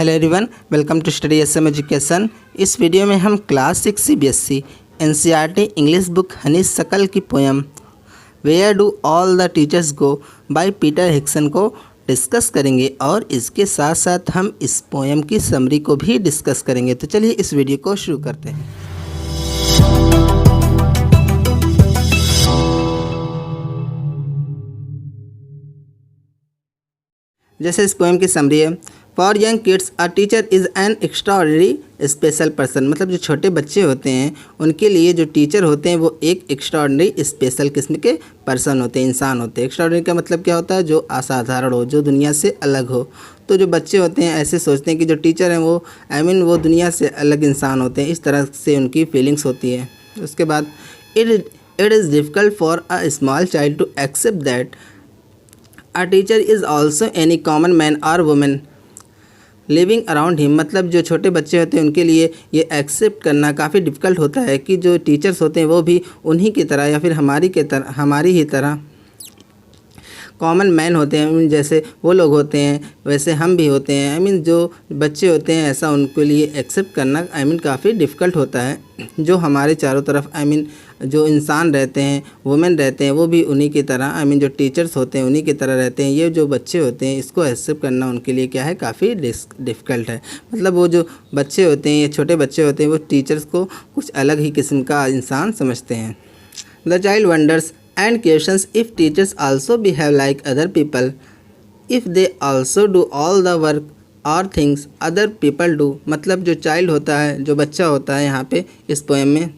Hello everyone, welcome to study SM education. इस video में हम class 6 CBSE NCERT English book honeysuckle की poem where do all the teachers go by Peter Hixson को discuss करेंगे और इसके साथ साथ हम इस पोएम की समरी को भी डिस्कस करेंगे। तो चलिए इस वीडियो को शुरू करते हैं। जैसे इस पोएम की समरी है, for young kids a teacher is an extraordinary special person. मतलब जो छोटे बच्चे होते हैं उनके लिए जो टीचर होते हैं वो एक एक्स्ट्राऑर्डिनरी स्पेशल किस्म के पर्सन होते हैं, इंसान होते हैं। एक्स्ट्राऑर्डिनरी का मतलब क्या होता है? जो असाधारण हो, जो दुनिया से अलग हो। तो जो बच्चे होते हैं ऐसे सोचते हैं कि जो टीचर हैं वो वो दुनिया से अलग इंसान होते हैं। इस तरह से उनकी फीलिंग्स होती है। उसके बाद it is difficult for a small child to accept that a teacher is also any common man और वुमेन लिविंग अराउंड हिम। मतलब जो छोटे बच्चे होते हैं उनके लिए ये एक्सेप्ट करना काफ़ी डिफ़िकल्ट होता है कि जो टीचर्स होते हैं वो भी उन्हीं की तरह या फिर हमारी ही तरह कॉमन मैन होते हैं। जैसे वो लोग होते हैं वैसे हम भी होते हैं। जो बच्चे होते हैं ऐसा उनके लिए एक्सेप्ट करना काफ़ी डिफ़िकल्ट होता है। जो हमारे चारों तरफ जो इंसान रहते हैं, वुमेन रहते हैं, वो भी उन्हीं की तरह जो टीचर्स होते हैं उन्हीं की तरह रहते हैं। ये जो बच्चे होते हैं इसको एक्सेप्ट करना उनके लिए क्या है, काफ़ी डिफ़िकल्ट है। मतलब वो जो बच्चे होते हैं, ये छोटे बच्चे होते हैं, वो टीचर्स को कुछ अलग ही किस्म का इंसान समझते हैं। The child wonders and questions if teachers also behave like other people, if they also do all the work or things other people do। मतलब जो चाइल्ड होता है, जो बच्चा होता है यहाँ पे इस पोएम में,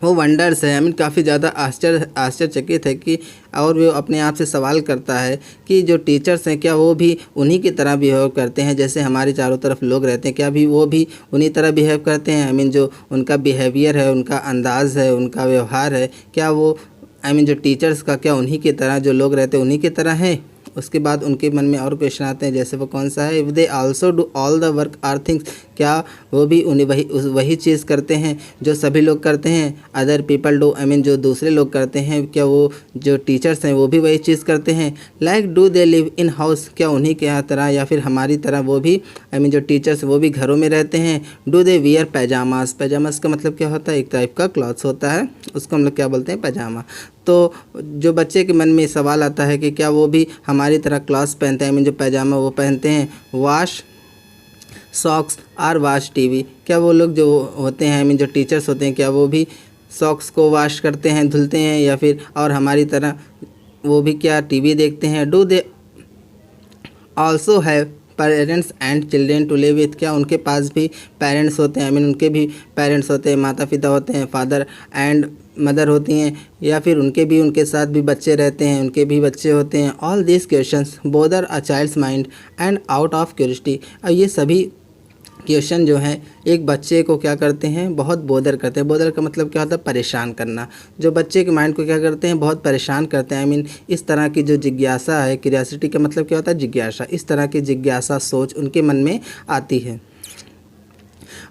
वो वंडर्स है। काफ़ी ज़्यादा आश्चर्यचकित है कि और वो अपने आप से सवाल करता है कि जो टीचर्स हैं क्या वो भी उन्हीं की तरह बिहेव करते हैं जैसे हमारे चारों तरफ लोग रहते हैं। क्या भी वो भी उन्हीं तरह बिहेव करते हैं? जो उनका बिहेवियर है, उनका अंदाज़ है, उनका व्यवहार है, क्या वो जो टीचर्स का क्या उन्हीं की तरह, जो लोग रहते हैं उन्हीं की तरह है? उसके बाद उनके मन में और क्वेश्चन आते हैं, जैसे वो कौन सा है? If they also do all the work or things, क्या वो भी उन्हें वही चीज़ करते हैं जो सभी लोग करते हैं? अदर पीपल डू जो दूसरे लोग करते हैं, क्या वो जो टीचर्स हैं वो भी वही चीज़ करते हैं? Like do they live in house, क्या उन्हीं के तरह या फिर हमारी तरह वो भी जो टीचर्स वो भी घरों में रहते हैं? डू दे वियर पैजामास, पैजामास का मतलब क्या होता है? एक टाइप का क्लॉथ्स होता है, उसको हम लोग क्या बोलते हैं? पैजामा। तो जो बच्चे के मन में सवाल आता है कि क्या वो भी हमारी तरह क्लॉथ्स पहनते हैं, जो पैजामा वो पहनते हैं? वॉश सॉक्स और वॉच टीवी, क्या वो लोग जो होते हैं जो टीचर्स होते हैं क्या वो भी सॉक्स को वॉश करते हैं, धुलते हैं, या फिर और हमारी तरह वो भी क्या टीवी देखते हैं? Do they also have parents and children to live with, क्या उनके पास भी पेरेंट्स होते हैं? उनके भी पेरेंट्स होते हैं, माता पिता होते हैं, फादर एंड मदर होती हैं, या फिर उनके साथ भी बच्चे रहते हैं, उनके भी बच्चे होते हैं? All this questions bother a child's mind and out of curiosity. और ये सभी क्वेश्चन जो हैं एक बच्चे को क्या करते हैं? बहुत बोदर करते हैं। बोदर का मतलब क्या होता है? परेशान करना। जो बच्चे के माइंड को क्या करते हैं? बहुत परेशान करते हैं। इस तरह की जो जिज्ञासा है, क्यूरियोसिटी का मतलब क्या होता है? जिज्ञासा। इस तरह की जिज्ञासा सोच उनके मन में आती है।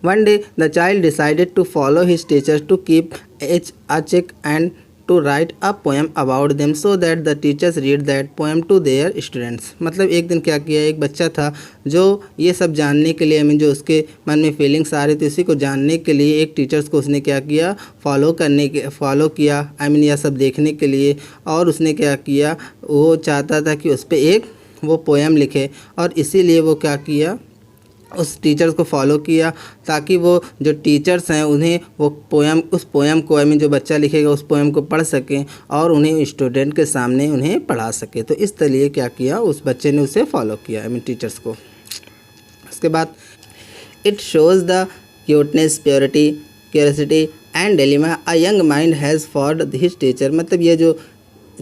One day the child decided to follow his teachers to keep a check and to write a poem about them so that the teachers read that poem to their students। मतलब एक दिन क्या किया, एक बच्चा था जो ये सब जानने के लिए जो उसके मन में फीलिंग्स आ रही थी उसी को जानने के लिए एक टीचर्स को उसने क्या किया? फॉलो किया यह सब देखने के लिए। और उसने क्या किया? वो चाहता था कि उस पर एक वो पोएम लिखे, और इसीलिए वो क्या किया? उस टीचर्स को फॉलो किया ताकि वो जो टीचर्स हैं उन्हें उस पोएम को जो बच्चा लिखेगा उस पोएम को पढ़ सकें और उन्हें स्टूडेंट के सामने उन्हें पढ़ा सके। तो इस तरह क्या किया? उस बच्चे ने उसे फॉलो किया टीचर्स को। उसके बाद it shows the cuteness, purity, curiosity and dilemma a young mind has for his teacher. मतलब ये जो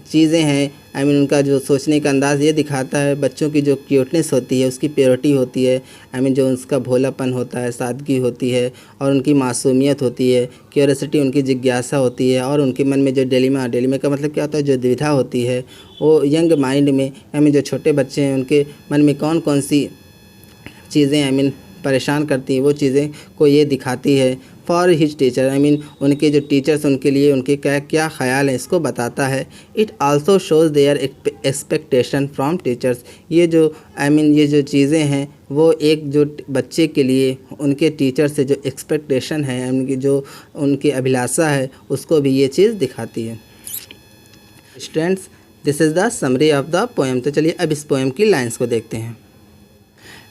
चीज़ें हैं उनका जो सोचने का अंदाज़ ये दिखाता है। बच्चों की जो क्यूटनेस होती है, उसकी प्योरिटी होती है, जो उसका भोलापन होता है, सादगी होती है, और उनकी मासूमियत होती है, क्यूरियोसिटी उनकी जिज्ञासा होती है, और उनके मन में जो डिलेमा का मतलब क्या होता है? जो दुविधा होती है, वो यंग माइंड में जो छोटे बच्चे हैं उनके मन में कौन कौन सी चीज़ें परेशान करती हैं, वो चीज़ें को ये दिखाती है। फॉर हिज टीचर उनके जो टीचर्स उनके लिए उनके क्या ख्याल है इसको बताता है। It also shows their expectation from teachers. ये जो ये जो चीज़ें हैं वो एक जो बच्चे के लिए उनके टीचर से जो एक्सपेक्टेशन है, उनकी जो उनकी अभिलाषा है, उसको भी ये चीज़ दिखाती है। Students, this is the summary of the poem. तो चलिए अब इस पोएम की लाइन्स को देखते हैं।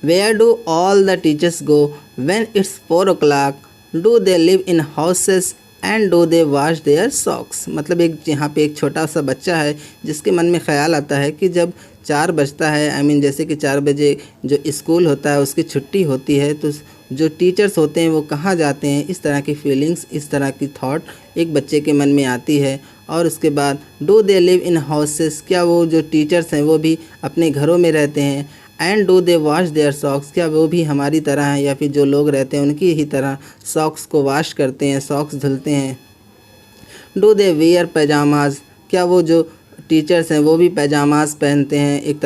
Where do all the teachers go when it's 4 o'clock? Do they live in houses and do they wash their socks? मतलब एक यहाँ पे एक छोटा सा बच्चा है जिसके मन में ख़्याल आता है कि जब 4 बजता है, जैसे कि 4 बजे जो स्कूल होता है उसकी छुट्टी होती है, तो जो टीचर्स होते हैं वो कहाँ जाते हैं। इस तरह की फीलिंग्स, इस तरह की थॉट एक बच्चे के मन में आती है। और उसके बाद do they live in houses, क्या वो जो टीचर्स हैं वो भी अपने घरों में रहते हैं। And do they wash their socks, क्या वो भी हमारी तरह हैं या फिर जो लोग रहते हैं उनकी ही तरह सॉक्स को वॉश करते हैं, सॉक्स धुलते हैं। डू दे वियर पैजामाज, क्या वो जो टीचर्स हैं वो भी पैजामाज पहनते हैं। एक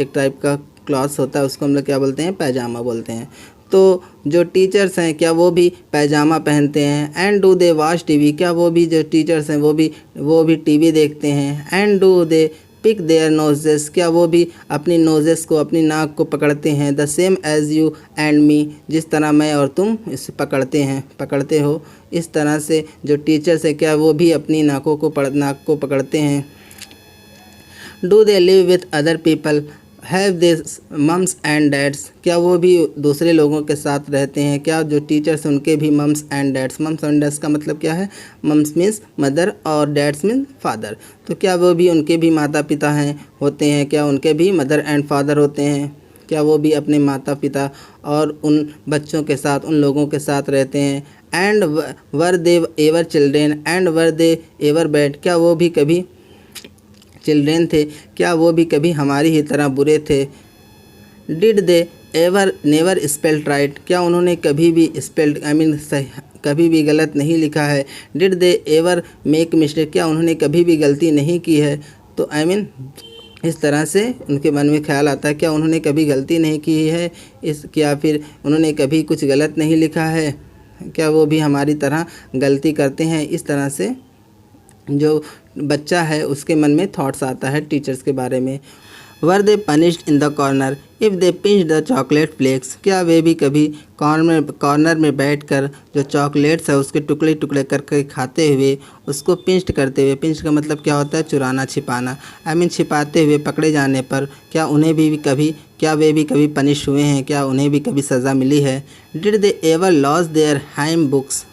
टाइप का क्लॉथ्स होता है, उसको हम लोग क्या बोलते हैं, पैजामा बोलते हैं। तो जो टीचर्स हैं क्या वो भी पैजामा पहनते हैं। And do they watch TV, क्या वो भी जो टीचर्स हैं वो भी टीवी देखते हैं। And do they pick their noses, क्या वो भी अपनी नोजेस को, अपनी नाक को पकड़ते हैं। The same as you and me, जिस तरह मैं और तुम इसे पकड़ते हो। इस तरह से जो टीचर्स है क्या वो भी अपनी नाक को पकड़ते हैं। Do they live with other people, have they mums and dads, क्या वो भी दूसरे लोगों के साथ रहते हैं। क्या जो टीचर्स उनके भी mums and dads, mums and dads का मतलब क्या है, मम्स मीन्स मदर और डैड्स मीन्स फादर। तो क्या वो भी उनके भी माता पिता होते हैं, क्या उनके भी मदर एंड फादर होते हैं। क्या वो भी अपने माता पिता और उन बच्चों के साथ, उन लोगों के साथ रहते हैं। And were they ever children and were they ever bad, क्या वो भी कभी चिल्ड्रेन थे, क्या वो भी कभी हमारी ही तरह बुरे थे। Did they ever never spelled right, क्या उन्होंने कभी भी कभी भी गलत नहीं लिखा है। Did they ever make mistake, क्या उन्होंने कभी भी गलती नहीं की है। तो इस तरह से उनके मन में ख्याल आता है क्या उन्होंने कभी गलती नहीं की है, क्या फिर उन्होंने कभी कुछ गलत नहीं लिखा है, क्या वो भी हमारी तरह गलती करते हैं। इस तरह से जो बच्चा है उसके मन में थॉट्स आता है टीचर्स के बारे में। Were they punished in the corner if they pinch the chocolate flakes, क्या वे भी कभी कॉर्नर में बैठकर जो चॉकलेट्स है उसके टुकड़े टुकड़े करके खाते हुए, उसको पिंच करते हुए, पिंच का मतलब क्या होता है, चुराना, छिपाना, छिपाते हुए पकड़े जाने पर क्या वे भी कभी पनिश हुए हैं, क्या उन्हें भी कभी सज़ा मिली है। Did they ever lose their hymn books,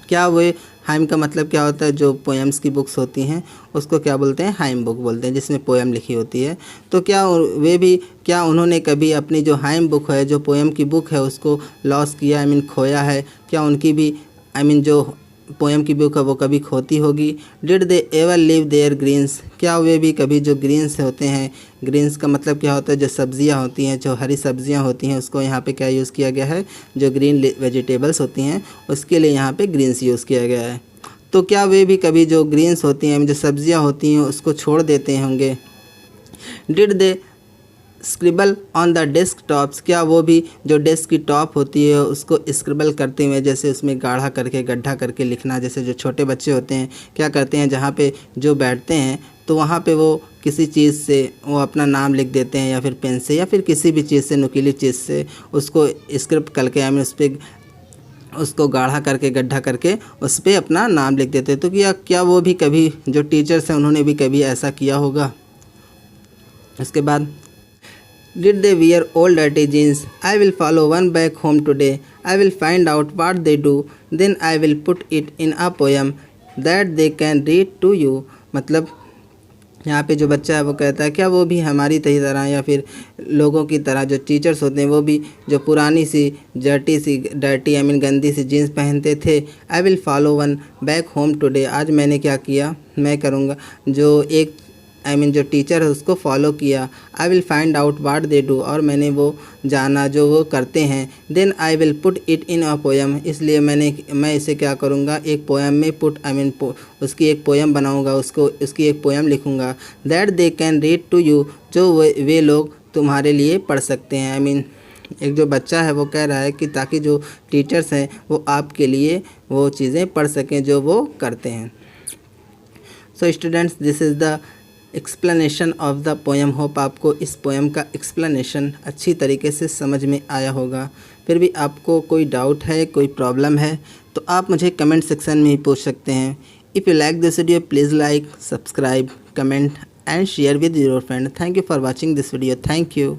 क्या वे, हाइम का मतलब क्या होता है, जो पोएम्स की बुक्स होती हैं उसको क्या बोलते हैं, हाइम बुक बोलते हैं, जिसमें पोएम लिखी होती है। तो क्या उन्होंने कभी अपनी जो हाइम बुक है, जो पोएम की बुक है, उसको लॉस किया, खोया है। क्या उनकी भी जो पोएम की बुक है वो कभी खोती होगी। Did they ever leave their greens, क्या वे भी कभी जो ग्रीन्स होते हैं, ग्रीन्स का मतलब क्या होता है, जो सब्जियां होती हैं, जो हरी सब्जियां होती हैं, उसको यहाँ पे क्या यूज़ किया गया है, जो ग्रीन वेजिटेबल्स होती हैं उसके लिए यहाँ पे ग्रीन्स यूज़ किया गया है। तो क्या वे भी कभी जो ग्रीन्स होती हैं, जो सब्जियां होती हैं, उसको छोड़ देते होंगे। Did they scribble on the desk tops, क्या वो भी जो डेस्क की टॉप होती है उसको स्क्रिबल करते हुए, जैसे उसमें गाढ़ा करके, गड्ढा करके लिखना, जैसे जो छोटे बच्चे होते हैं क्या करते हैं, जहाँ पे जो बैठते हैं तो वहाँ पे वो किसी चीज़ से वो अपना नाम लिख देते हैं, या फिर पेन से, या फिर किसी भी चीज़ से, नुकीली चीज़ से उसको स्क्रिप्ट करके उस पर उसको गाढ़ा करके, गड्ढा करके उस पर अपना नाम लिख देते हैं। तो क्या वो भी कभी जो टीचर्स हैं उन्होंने भी कभी ऐसा किया होगा। उसके बाद Did they wear old dirty jeans? I will follow one back home today. I will find out what they do. Then I will put it in a poem that they can read to you. मतलब यहाँ पे जो बच्चा है वो कहता है क्या वो भी हमारी तरह या फिर लोगों की तरह जो टीचर्स होते हैं वो भी जो पुरानी सी डर्टी गंदी सी जीन्स पहनते थे। I will follow one back home today, आज मैंने क्या किया, मैं करूँगा जो एक जो टीचर है उसको फॉलो किया। I will find out what they do, और मैंने वो जाना जो वो करते हैं। Then I will put it in a poem, इसलिए मैं इसे क्या करूँगा, एक पोएम में उसकी एक पोएम बनाऊँगा, उसकी एक पोएम लिखूँगा। That they can read to you, जो वे लोग तुम्हारे लिए पढ़ सकते हैं। एक जो बच्चा है वो कह रहा है कि ताकि जो टीचर्स हैं वो आपके लिए वो चीज़ें पढ़ सकें जो वो करते हैं। So students, this is the explanation of the poem. Hope आपको इस पोएम का एक्सप्लेनेशन अच्छी तरीके से समझ में आया होगा। फिर भी आपको कोई डाउट है, कोई प्रॉब्लम है तो आप मुझे कमेंट सेक्शन में ही पूछ सकते हैं। If you like this video please like, subscribe, comment and share with your friend. Thank you for watching this video. Thank you.